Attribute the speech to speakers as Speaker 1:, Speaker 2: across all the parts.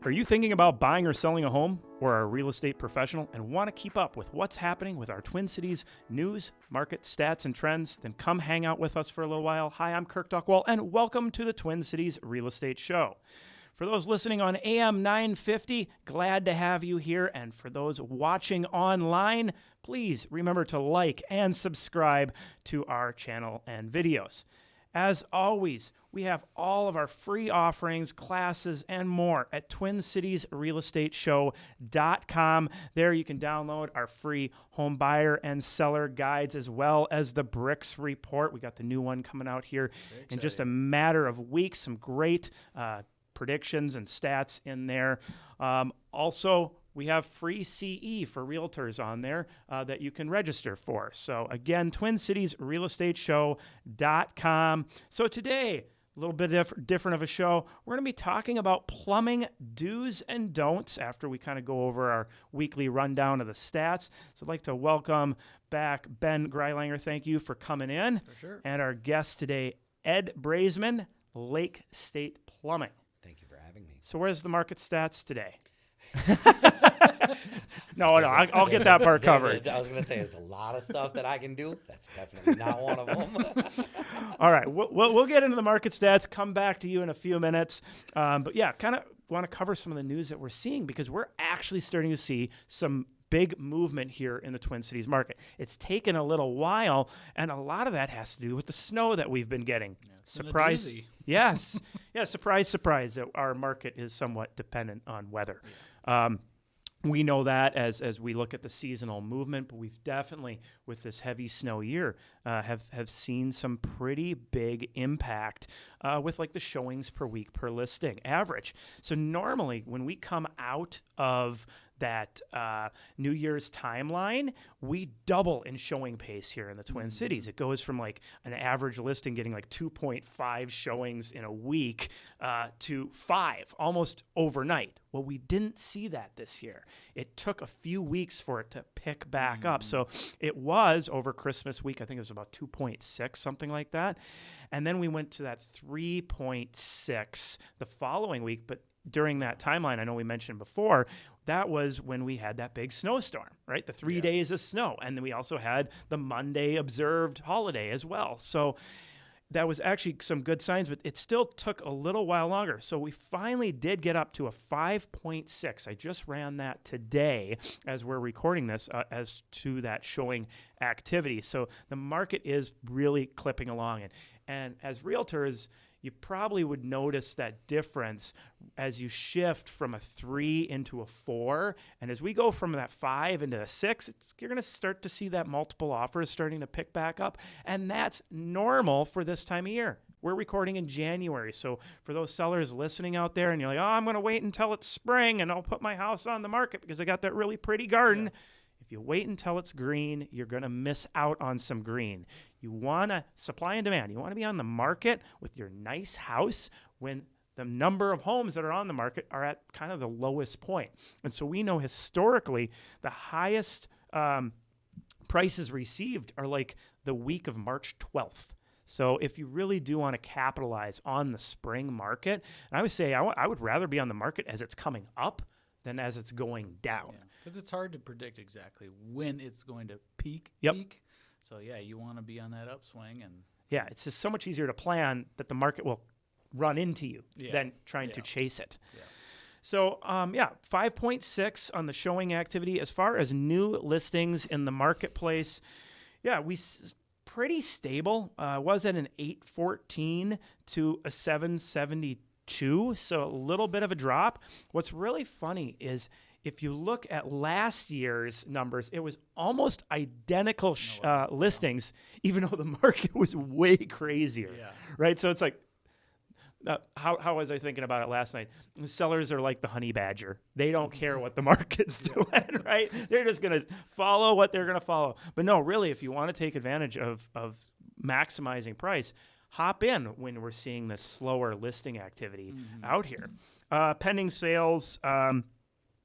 Speaker 1: Are you thinking about buying or selling a home or are a real estate professional and want to keep up with what's happening with our Twin Cities news, market, stats, and trends? Then come hang out with us for a little while. Hi, I'm Kirk Duckwall, and welcome to the Twin Cities Real Estate Show. For those listening on AM 950, glad to have you here. And for those watching online, please remember to like and subscribe to our channel and videos. As always, we have all of our free offerings, classes, and more at TwinCitiesRealEstateShow.com. There you can download our free home buyer and seller guides as well as the BRIX report. We got the new one coming out here in just a matter of weeks. Some great predictions and stats in there. Also, we have free CE for realtors on there that you can register for. So again, TwinCitiesRealEstateShow.com. So today, a little bit different of a show. We're going to be talking about plumbing do's and don'ts after we kind of go over our weekly rundown of the stats. So I'd like to welcome back Ben Greilanger. Thank you for coming in.
Speaker 2: For sure.
Speaker 1: And our guest today, Ed Brazman, Lake State Plumbing.
Speaker 3: Thank you for having me.
Speaker 1: So where's the market stats today? No, I'll get that part covered.
Speaker 3: I was going to say there's a lot of stuff that I can do. That's definitely not one of them.
Speaker 1: All right, we'll get into the market stats, come back to you in a few minutes. But yeah, kind of want to cover some of the news that we're seeing because we're actually starting to see some big movement here in the Twin Cities market. It's taken a little while, and a lot of that has to do with the snow that we've been getting.
Speaker 2: Yeah,
Speaker 1: Surprise. Yes. Yeah, surprise that our market is somewhat dependent on weather. Yeah. We know that as we look at the seasonal movement, but we've definitely, with this heavy snow year, have seen some pretty big impact with like the showings per week per listing average. So normally when we come out of that New Year's timeline, we double in showing pace here in the Twin Cities. It goes from like an average listing getting like 2.5 showings in a week to 5 almost overnight. Well, we didn't see that this year. It took a few weeks for it to pick back up. So it was over Christmas week, I think it was about 2.6, something like that. And then we went to that 3.6 the following week. But during that timeline, I know we mentioned before, that was when we had that big snowstorm, right? The 3 days of snow. And then we also had the Monday observed holiday as well. So that was actually some good signs, but it still took a little while longer. So we finally did get up to a 5.6. I just ran that today as we're recording this as to that showing activity. So the market is really clipping along. And as realtors, you probably would notice that difference as you shift from a 3 into a 4. And as we go from that 5 into a 6, you're going to start to see that multiple offers starting to pick back up. And that's normal for this time of year. We're recording in January. So for those sellers listening out there and you're like, oh, I'm going to wait until it's spring and I'll put my house on the market because I got that really pretty garden. Yeah. If you wait until it's green, you're going to miss out on some green. You want to supply and demand. You want to be on the market with your nice house when the number of homes that are on the market are at kind of the lowest point. And so we know historically the highest prices received are like the week of March 12th. So if you really do want to capitalize on the spring market, and I would say I would rather be on the market as it's coming up than as it's going down.
Speaker 2: Because it's hard to predict exactly when it's going to peak. So, yeah, you want to be on that upswing. And
Speaker 1: yeah, it's just so much easier to plan that the market will run into you than trying to chase it. Yeah. So, 5.6 on the showing activity. As far as new listings in the marketplace, pretty stable. Was at an 814 to a 772, so a little bit of a drop. What's really funny is if you look at last year's numbers, it was almost identical listings, even though the market was way crazier, right? So it's like, how was I thinking about it last night? The sellers are like the honey badger. They don't care what the market's doing, right? They're just going to follow what they're going to follow. But no, really, if you want to take advantage of maximizing price, hop in when we're seeing this slower listing activity out here. Pending sales,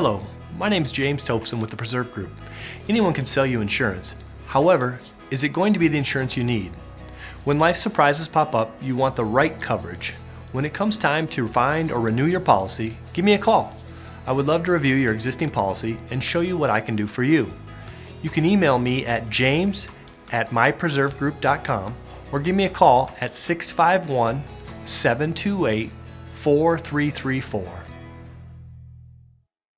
Speaker 4: Hello, my name's James Topson with the Preserve Group. Anyone can sell you insurance. However, is it going to be the insurance you need? When life surprises pop up, you want the right coverage. When it comes time to find or renew your policy, give me a call. I would love to review your existing policy and show you what I can do for you. You can email me at james@mypreservegroup.com or give me a call at 651-728-4334.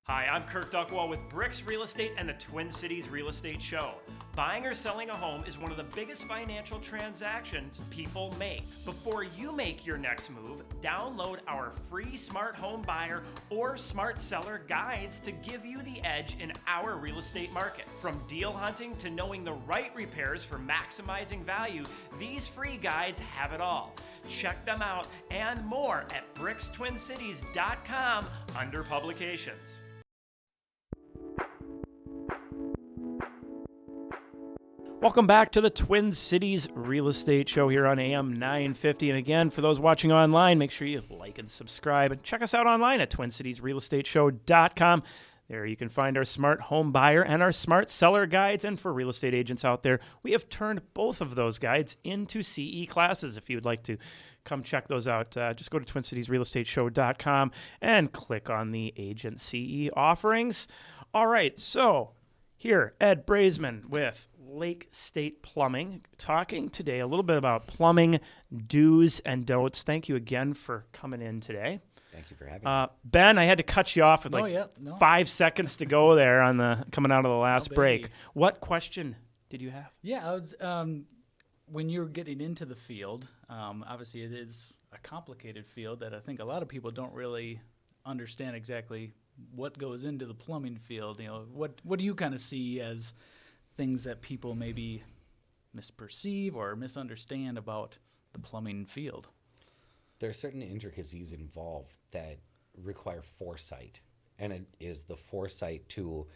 Speaker 1: Hi, I'm Kirk Duckwall with BRIX Real Estate and the Twin Cities Real Estate Show. Buying or selling a home is one of the biggest financial transactions people make. Before you make your next move, download our free Smart Home Buyer or Smart Seller guides to give you the edge in our real estate market. From deal hunting to knowing the right repairs for maximizing value, these free guides have it all. Check them out and more at BRIXTwinCities.com under publications. Welcome back to the Twin Cities Real Estate Show here on AM 950. And again, for those watching online, make sure you like and subscribe and check us out online at TwinCitiesRealEstateShow.com. There you can find our Smart Home Buyer and our Smart Seller guides. And for real estate agents out there, we have turned both of those guides into CE classes. If you would like to come check those out, just go to TwinCitiesRealEstateShow.com and click on the Agent CE offerings. All right, so here, Ed Brazman with Lake State Plumbing, talking today a little bit about plumbing do's and don'ts. Thank you again for coming in today.
Speaker 3: Thank you for having me.
Speaker 1: Ben, I had to cut you off with 5 seconds to go there on the coming out of the last break. What question did you have?
Speaker 2: Yeah, I was when you're getting into the field. Obviously, it is a complicated field that I think a lot of people don't really understand exactly what goes into the plumbing field. You know, what do you kind of see as things that people maybe misperceive or misunderstand about the plumbing field?
Speaker 3: There are certain intricacies involved that require foresight, and it is the foresight to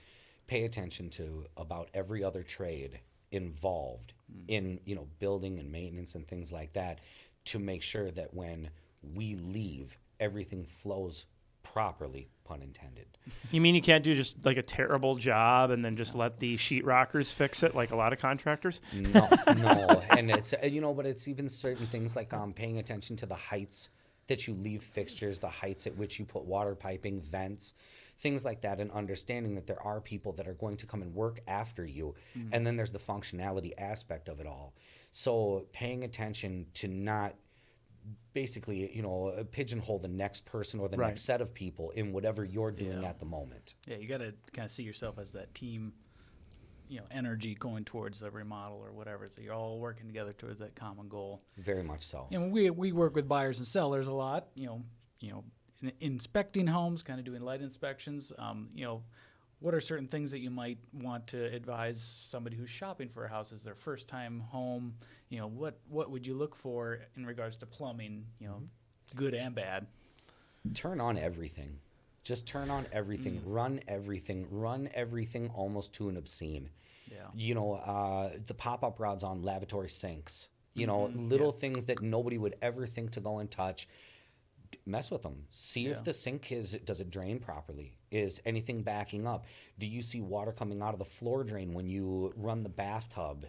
Speaker 3: pay attention to about every other trade involved in, building and maintenance and things like that, to make sure that when we leave, everything flows properly, pun intended.
Speaker 1: You mean you can't do just like a terrible job and then just let the sheetrockers fix it like a lot of contractors?
Speaker 3: No. And it's, but it's even certain things like paying attention to the heights that you leave fixtures, the heights at which you put water piping, vents, things like that, and understanding that there are people that are going to come and work after you. And then there's the functionality aspect of it all. So paying attention to not basically, pigeonhole the next person or the next set of people in whatever you're doing at the moment.
Speaker 2: Yeah, you got to kind of see yourself as that team, energy going towards the remodel or whatever. So you're all working together towards that common goal.
Speaker 3: Very much so.
Speaker 2: And we work with buyers and sellers a lot. Inspecting homes, kind of doing light inspections. What are certain things that you might want to advise somebody who's shopping for a house as their first time home? What would you look for in regards to plumbing, good and bad?
Speaker 3: Turn on everything. Just turn on everything. Run everything almost to an obscene. Yeah. The pop-up rods on lavatory sinks. Little things that nobody would ever think to go and touch. Mess with them. See if the sink does it drain properly? Is anything backing up? Do you see water coming out of the floor drain when you run the bathtub?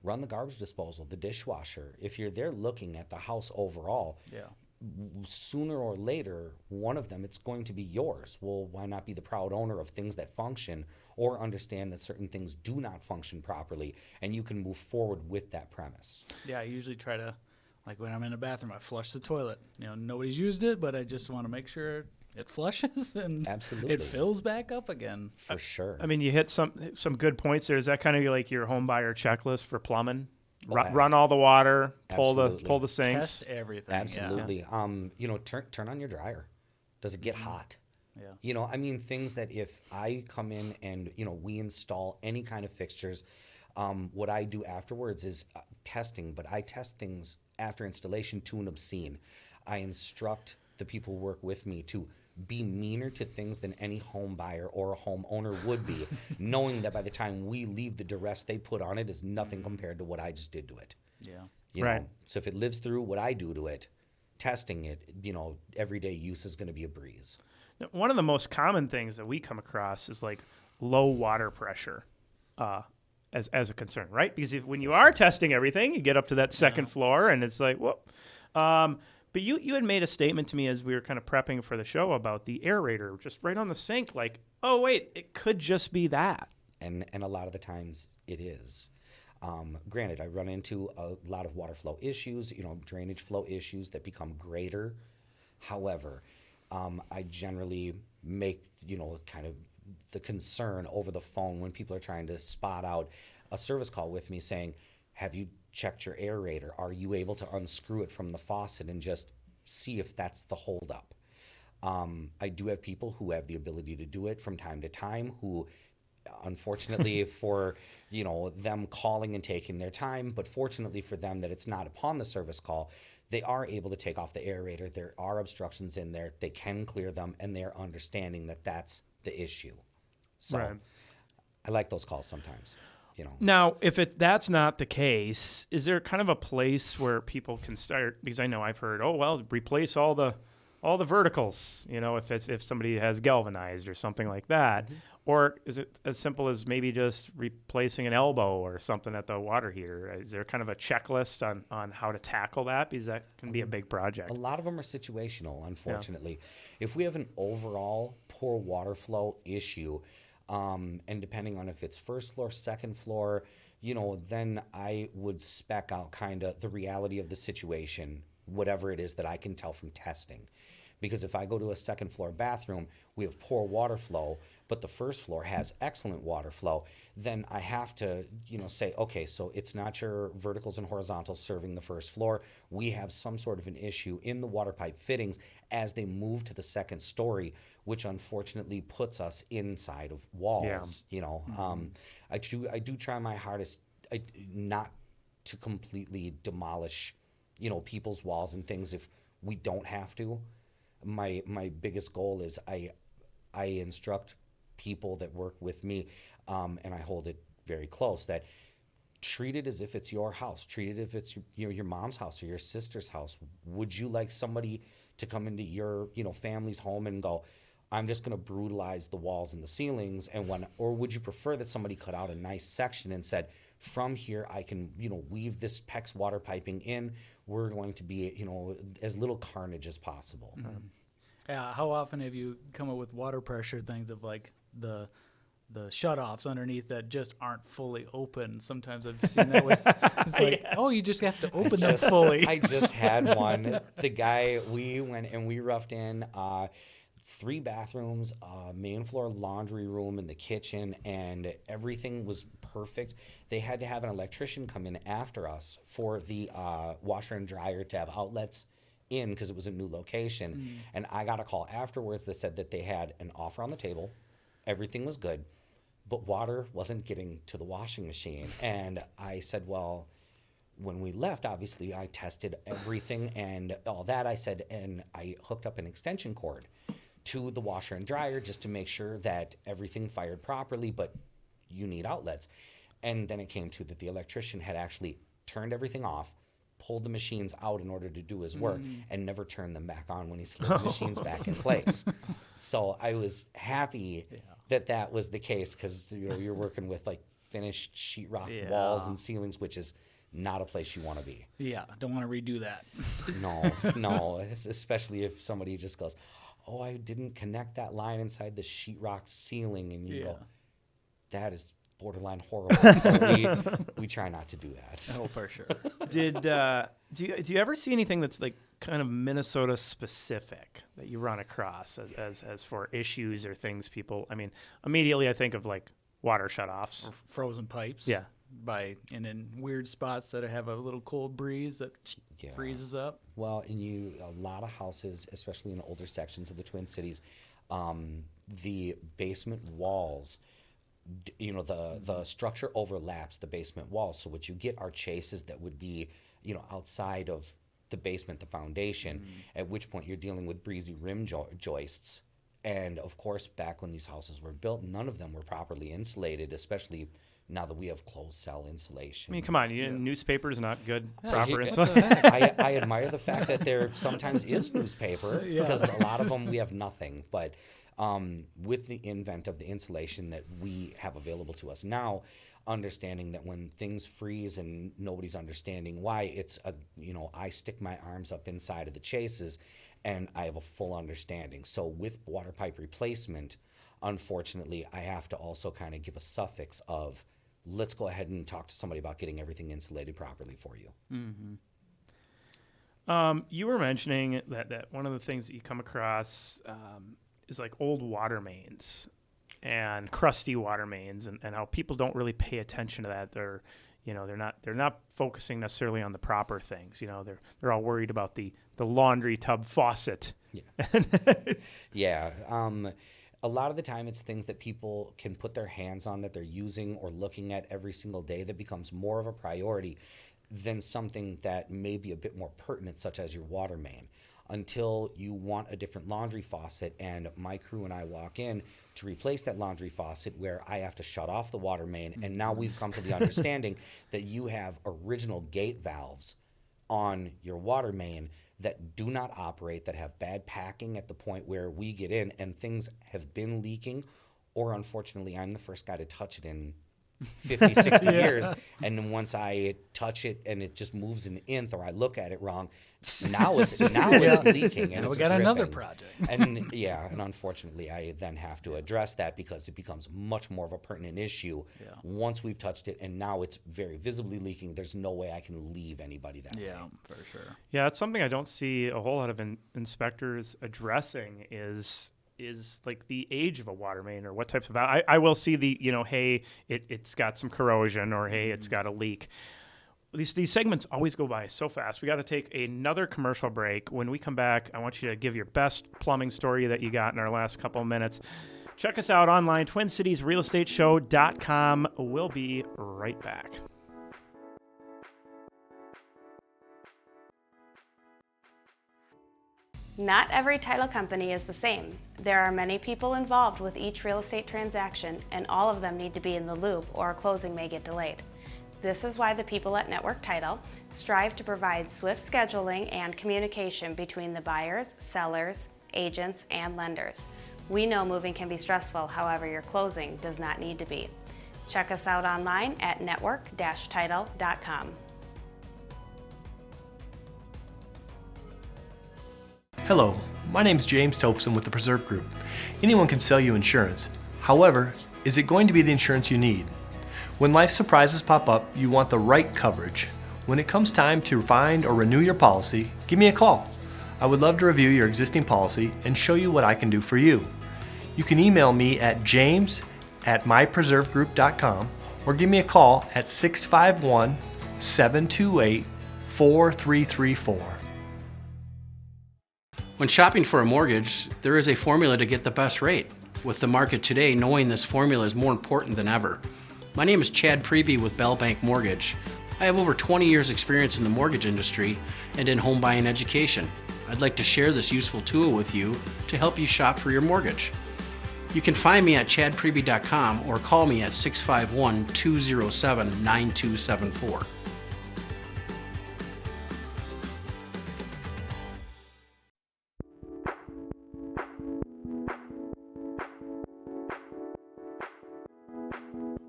Speaker 3: Run the garbage disposal, the dishwasher. If you're there looking at the house overall, sooner or later, one of them, it's going to be yours. Well, why not be the proud owner of things that function, or understand that certain things do not function properly, and you can move forward with that premise?
Speaker 2: Yeah, I usually try to, like when I'm in the bathroom, I flush the toilet. Nobody's used it, but I just want to make sure it flushes and
Speaker 3: absolutely
Speaker 2: it fills back up again.
Speaker 3: For sure.
Speaker 1: I mean, you hit some good points there. Is that kind of like your home buyer checklist for plumbing? Run all the water, pull the sinks,
Speaker 2: test everything.
Speaker 3: Absolutely. Yeah. Turn on your dryer. Does it get hot?
Speaker 2: Yeah.
Speaker 3: Things that if I come in and we install any kind of fixtures, what I do afterwards is testing. But I test things after installation to an obscene. I instruct the people who work with me to be meaner to things than any home buyer or a home owner would be, knowing that by the time we leave, the duress they put on it is nothing compared to what I just did to it.
Speaker 2: Yeah.
Speaker 3: So if it lives through what I do to it, testing it, everyday use is going to be a breeze.
Speaker 1: One of the most common things that we come across is like low water pressure as a concern, right? Because when you are testing everything, you get up to that second floor and it's like, whoop. But you had made a statement to me as we were kind of prepping for the show about the aerator just right on the sink, like, oh, wait, it could just be that.
Speaker 3: And a lot of the times it is. Granted, I run into a lot of water flow issues, drainage flow issues that become greater. However, I generally make, kind of the concern over the phone when people are trying to spot out a service call with me saying, have you checked your aerator? Are you able to unscrew it from the faucet and just see if that's the holdup? I do have people who have the ability to do it from time to time who, unfortunately for, them calling and taking their time, but fortunately for them that it's not upon the service call, they are able to take off the aerator. There are obstructions in there. They can clear them, and they're understanding that that's the issue. So
Speaker 1: Right.
Speaker 3: I like those calls sometimes.
Speaker 1: Now, if that's not the case, is there kind of a place where people can start? Because I know I've heard, replace all the verticals. If somebody has galvanized or something like that, or is it as simple as maybe just replacing an elbow or something at the water heater? Is there kind of a checklist on how to tackle that? Because that can be a big project.
Speaker 3: A lot of them are situational, unfortunately. Yeah. If we have an overall poor water flow issue, and depending on if it's first floor, second floor, then I would spec out kind of the reality of the situation, whatever it is that I can tell from testing. Because if I go to a second floor bathroom, we have poor water flow, but the first floor has excellent water flow, then I have to, say, okay, so it's not your verticals and horizontals serving the first floor. We have some sort of an issue in the water pipe fittings as they move to the second story, which unfortunately puts us inside of walls. Yeah. I do try my hardest not to completely demolish, people's walls and things if we don't have to. My biggest goal is I instruct people that work with me, and I hold it very close, that treat it as if it's your house. Treat it if it's your mom's house or your sister's house. Would you like somebody to come into your family's home and go, I'm just going to brutalize the walls and the ceilings, or would you prefer that somebody cut out a nice section and said, from here I can weave this PEX water piping in. We're going to be as little carnage as possible.
Speaker 2: Mm-hmm. Yeah, how often have you come up with water pressure things of like the shutoffs underneath that just aren't fully open? Sometimes I've seen that with, it's like, yes. Oh, you just have to open them fully.
Speaker 3: I just had one. The guy, we went and we roughed in 3 bathrooms, main floor laundry room in the kitchen, and everything was perfect. They had to have an electrician come in after us for the washer and dryer to have outlets in because it was a new location. And I got a call afterwards that said that they had an offer on the table. Everything was good, but water wasn't getting to the washing machine. And I said, well, when we left, obviously, I tested everything and all that. I said, and I hooked up an extension cord to the washer and dryer just to make sure that everything fired properly, but you need outlets. And then it came to that the electrician had actually turned everything off, pulled the machines out in order to do his work, and never turned them back on when he slid the machines back in place. So I was happy that was the case, because you're working with like finished sheetrock walls and ceilings, which is not a place you want to be.
Speaker 2: Yeah, don't want to redo that.
Speaker 3: No, especially if somebody just goes, oh, I didn't connect that line inside the sheetrock ceiling, and you go, that is borderline horrible. So we try not to do that.
Speaker 2: Oh, for sure.
Speaker 1: Do you ever see anything that's like kind of Minnesota specific that you run across as for issues or things people? I mean, immediately I think of like water shutoffs,
Speaker 2: or frozen pipes.
Speaker 1: Yeah.
Speaker 2: And in weird spots that have a little cold breeze that freezes up.
Speaker 3: Well, and a lot of houses, especially in older sections of the Twin Cities, the basement walls, the structure overlaps the basement walls. So what you get are chases that would be, outside of the basement, the foundation, at which point you're dealing with breezy rim joists And of course, back when these houses were built, none of them were properly insulated, especially now that we have closed cell insulation.
Speaker 1: I mean, come on, newspaper's not good, proper
Speaker 3: What
Speaker 1: insulation.
Speaker 2: the heck?
Speaker 3: I admire the fact that there sometimes is newspaper, because a lot of them we have nothing. But with the invent of the insulation that we have available to us now, understanding that when things freeze and nobody's understanding why, it's I stick my arms up inside of the chases and I have a full understanding. So with water pipe replacement, unfortunately, I have to also kind of give a suffix of, let's go ahead and talk to somebody about getting everything insulated properly for you.
Speaker 1: You were mentioning that one of the things that you come across is like old water mains and crusty water mains, and how people don't really pay attention to that. They're not focusing necessarily on the proper things. They're all worried about the laundry tub faucet.
Speaker 3: Yeah. A lot of the time it's things that people can put their hands on that they're using or looking at every single day that becomes more of a priority than something that may be a bit more pertinent, such as your water main. Until you want a different laundry faucet and my crew and I walk in to replace that laundry faucet, where I have to shut off the water main, and now we've come to the understanding that you have original gate valves on your water main that do not operate, that have bad packing at the point where we get in and things have been leaking, or unfortunately I'm the first guy to touch it in 50, 60 years, and then once I touch it and it just moves an nth, or I look at it wrong, now it's leaking, and
Speaker 2: Now
Speaker 3: it's
Speaker 2: we got another
Speaker 3: dripping.
Speaker 2: project.
Speaker 3: And unfortunately I then have to address that, because it becomes much more of a pertinent issue once we've touched it, and now it's very visibly leaking. There's no way I can leave anybody that way.
Speaker 2: Yeah, for sure.
Speaker 1: Yeah, it's something I don't see a whole lot of inspectors addressing is like the age of a water main, or what types of I will see the hey, it's got some corrosion, or hey, it's got a leak. These segments always go by so fast. We got to take another commercial break. When we come back, I want you to give your best plumbing story that you got in our last couple of minutes. Check us out online, TwinCitiesRealEstateShow.com. We'll be right back.
Speaker 5: Not every title company is the same. There are many people involved with each real estate transaction, and all of them need to be in the loop, or a closing may get delayed. This is why the people at Network Title strive to provide swift scheduling and communication between the buyers, sellers, agents, and lenders. We know moving can be stressful, however, your closing does not need to be. Check us out online at network-title.com.
Speaker 4: Hello, my name's James Topson with the Preserve Group. Anyone can sell you insurance. However, is it going to be the insurance you need? When life surprises pop up, you want the right coverage. When it comes time to find or renew your policy, give me a call. I would love to review your existing policy and show you what I can do for you. You can email me at james@mypreservegroup.com or give me a call at 651-728-4334.
Speaker 6: When shopping for a mortgage, there is a formula to get the best rate. With the market today, knowing this formula is more important than ever. My name is Chad Preby with Bell Bank Mortgage. I have over 20 years experience in the mortgage industry and in home buying education. I'd like to share this useful tool with you to help you shop for your mortgage. You can find me at chadpreby.com or call me at 651-207-9274.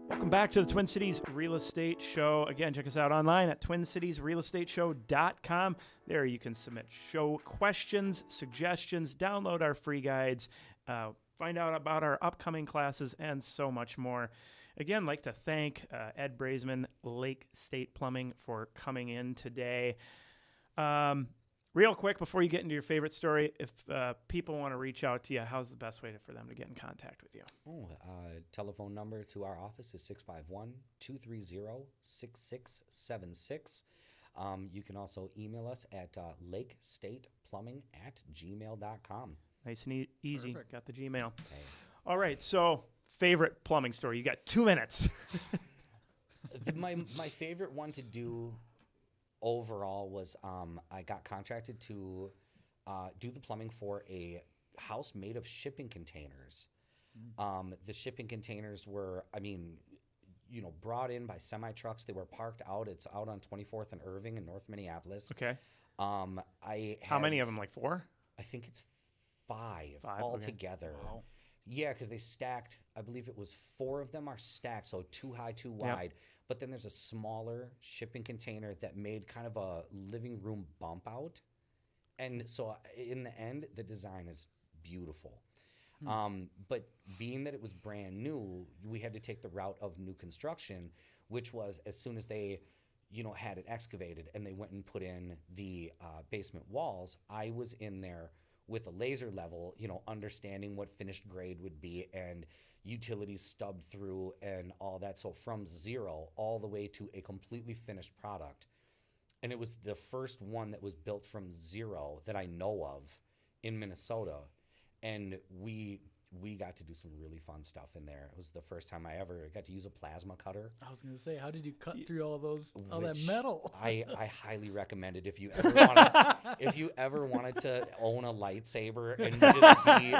Speaker 1: Welcome back to the Twin Cities Real Estate Show. Again, check us out online at TwinCitiesRealEstateShow.com. There you can submit show questions, suggestions, download our free guides, find out about our upcoming classes, and so much more. Again, I'd like to thank Ed Brazman, Lake State Plumbing, for coming in today. Real quick, before you get into your favorite story, if people want to reach out to you, how's the best way for them to get in contact with you?
Speaker 3: Telephone number to our office is 651-230-6676. You can also email us at lakestateplumbing@gmail.com.
Speaker 1: Nice and easy.
Speaker 2: Perfect.
Speaker 1: Got the Gmail.
Speaker 3: Okay.
Speaker 1: All right, so favorite plumbing story. You got 2 minutes.
Speaker 3: My favorite one to do overall was I got contracted to do the plumbing for a house made of shipping containers. The shipping containers were, brought in by semi-trucks. They were parked out. It's out on 24th and Irving in North Minneapolis.
Speaker 1: Okay.
Speaker 3: How
Speaker 1: many of them? Like 4?
Speaker 3: I think it's 5
Speaker 1: okay.
Speaker 3: altogether.
Speaker 2: Wow.
Speaker 3: Yeah, because they stacked, I believe it was 4 of them are stacked, so 2 high, 2 wide. But then there's a smaller shipping container that made kind of a living room bump out. And so in the end, the design is beautiful. But being that it was brand new, we had to take the route of new construction, which was as soon as they, had it excavated and they went and put in the basement walls, I was in there with a laser level, understanding what finished grade would be and utilities stubbed through and all that. So from zero all the way to a completely finished product. And it was the first one that was built from zero that I know of in Minnesota. And we got to do some really fun stuff in there. It was the first time I ever got to use a plasma cutter.
Speaker 2: I was going to say, how did you cut through all that
Speaker 3: Which
Speaker 2: metal?
Speaker 3: I highly recommend it if you ever wanted to own a lightsaber and just be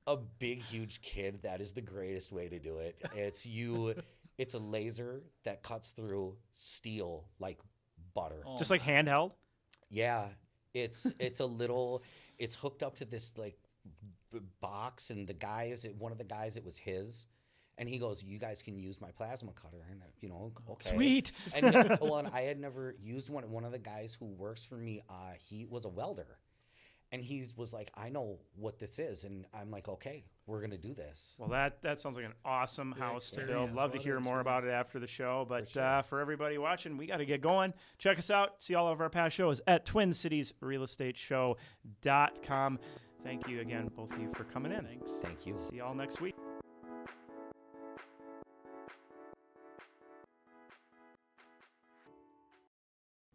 Speaker 3: a big, huge kid. That is the greatest way to do it. It's a laser that cuts through steel like butter.
Speaker 2: Oh.
Speaker 1: Just like handheld?
Speaker 3: Yeah, it's hooked up to this like box, and one of the guys, it was his, and he goes, "You guys can use my plasma cutter," and okay,
Speaker 1: Sweet.
Speaker 3: And and I had never used one. One of the guys who works for me, he was a welder, and he was like, "I know what this is," and I'm like, "Okay, we're gonna do this."
Speaker 1: Well, that sounds like an awesome house to build.
Speaker 2: experience,
Speaker 1: Love to
Speaker 2: a lot
Speaker 1: hear
Speaker 2: of
Speaker 1: more about it after the show. But
Speaker 3: sure.
Speaker 1: for everybody watching, we got to get going. Check us out. See all of our past shows at TwinCitiesRealEstateShow.com. Thank you again, both of you, for coming in.
Speaker 2: Thanks.
Speaker 3: Thank you.
Speaker 1: See y'all next week.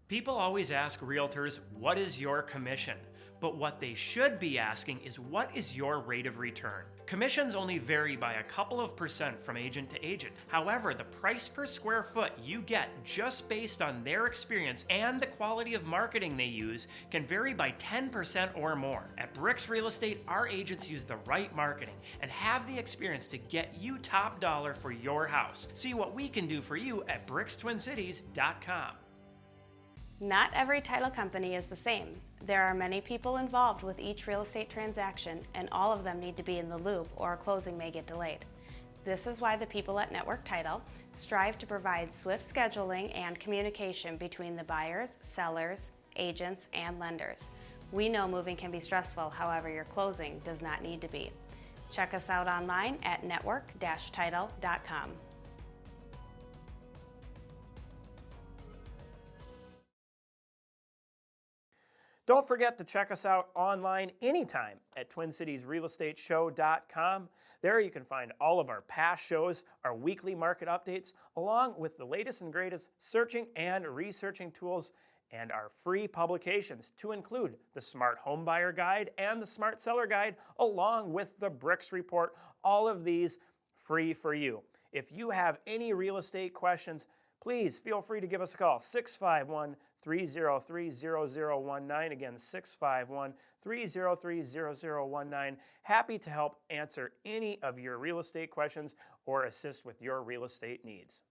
Speaker 1: People always ask realtors, what is your commission? But what they should be asking is, what is your rate of return? Commissions only vary by a couple of % from agent to agent. However, the price per square foot you get just based on their experience and the quality of marketing they use can vary by 10% or more. At BRIX Real Estate, our agents use the right marketing and have the experience to get you top dollar for your house. See what we can do for you at BRIXTwinCities.com.
Speaker 5: Not every title company is the same. There are many people involved with each real estate transaction, and all of them need to be in the loop or a closing may get delayed. This is why the people at Network Title strive to provide swift scheduling and communication between the buyers, sellers, agents, and lenders. We know moving can be stressful, however, your closing does not need to be. Check us out online at network-title.com.
Speaker 1: Don't forget to check us out online anytime at TwinCitiesRealEstateShow.com. There you can find all of our past shows, our weekly market updates, along with the latest and greatest searching and researching tools, and our free publications, to include the Smart Home Buyer Guide and the Smart Seller Guide, along with the BRIX Report. All of these free for you. If you have any real estate questions, please feel free to give us a call, 651-303-0019. Again, 651-303-0019. Happy to help answer any of your real estate questions or assist with your real estate needs.